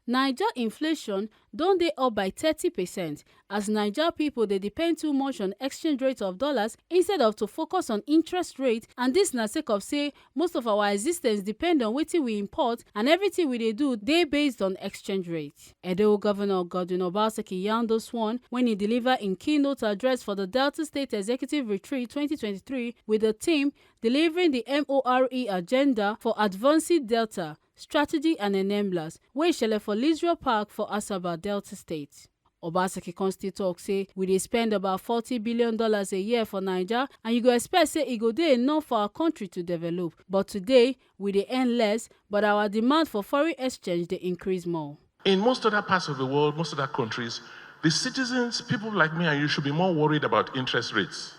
Naija inflation don dey up by 30% as Naija people dey depend too much on exchange rate of dollars instead of to focus on interest rate, and dis na sake of say most of our existence depend on wetin we import and everything we dey do dey based on exchange rate. Edo Governor Godwin Obaseki yarn those one when he deliver im keynote address for the Delta State Executive Retreat 2023 with the theme Delivering the MORE Agenda for Advancing Delta Strategy and Enablers, wey shele for Leisure Park for Asaba, Delta State. Obaseki con still talk say we dey spend about $40 billion a year for Naija, and you go expect say e go dey enough for our country to develop. But today, we dey earn less, but our demand for foreign exchange dey increase more. In most other parts of the world, most other countries, the citizens, people like me and you, should be more worried about interest rates.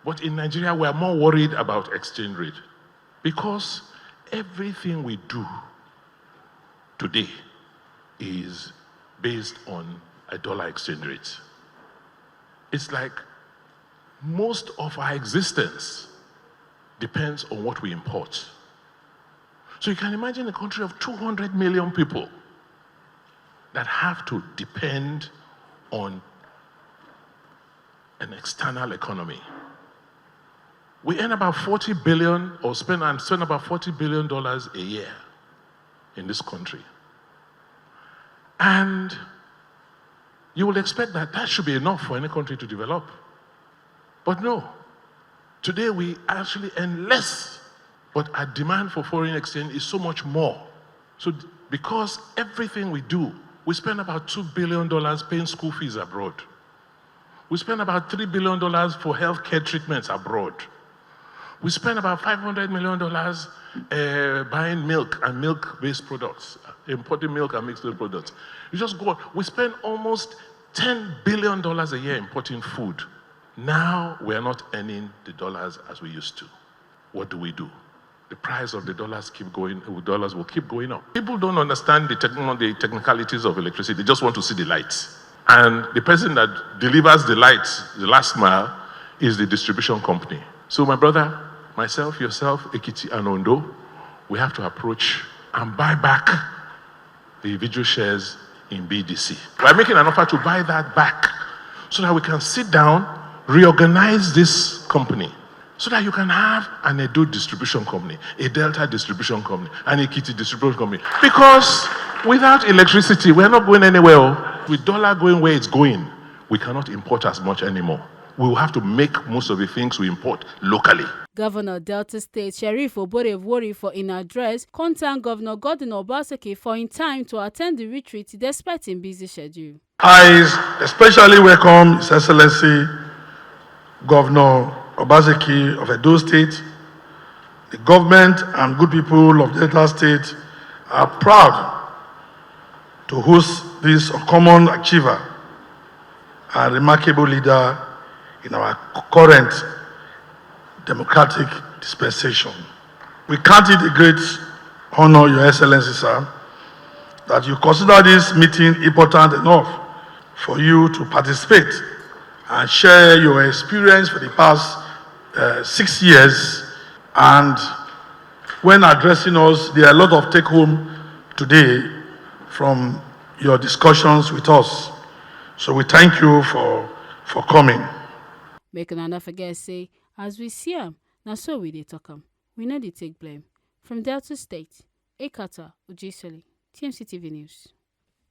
But in Nigeria, we are more worried about exchange rate because everything we do today is based on a dollar exchange rate. It's like most of our existence depends on what we import. So you can imagine a country of 200 million people that have to depend on an external economy. We earn about 40 billion or spend about $40 billion a year in this country. And you will expect that that should be enough for any country to develop. But no, today we actually earn less, but our demand for foreign exchange is so much more. So because everything we do, we spend about $2 billion paying school fees abroad. We spend about $3 billion for healthcare treatments abroad. We spend about $500 million buying milk and milk-based products, importing milk and mixed products. You just go on. We spend almost $10 billion a year importing food. Now we are not earning the dollars as we used to. What do? The price of the dollars will keep going up. People don't understand the technicalities of electricity. They just want to see the lights. And the person that delivers the lights, the last mile, is the distribution company. So my brother, myself, yourself, Ekiti and Ondo, we have to approach and buy back the individual shares in BDC. We're making an offer to buy that back so that we can sit down, reorganize this company, so that you can have an Edo distribution company, a Delta distribution company, an Ekiti distribution company. Because without electricity, we're not going anywhere. With dollar going where it's going, we cannot import as much anymore. We will have to make most of the things we import locally. Governor Delta State Sheriff Obodewori for in address contact Governor Godwin Obaseki for in time to attend the retreat despite his busy schedule. I especially welcome His Excellency Governor Obaseki of Edo State. The government and good people of Delta State are proud to host this uncommon achiever and remarkable leader in our current democratic dispensation. We count it a great honor, Your Excellency, sir, that you consider this meeting important enough for you to participate and share your experience for the past 6 years. And when addressing us, there are a lot of take-home today from your discussions with us. So we thank you for coming. Make una not forget say, as we see am, na so we dey talk am. We no dey take blame. From Delta State, Ekata Ujisoli, TMC TV News.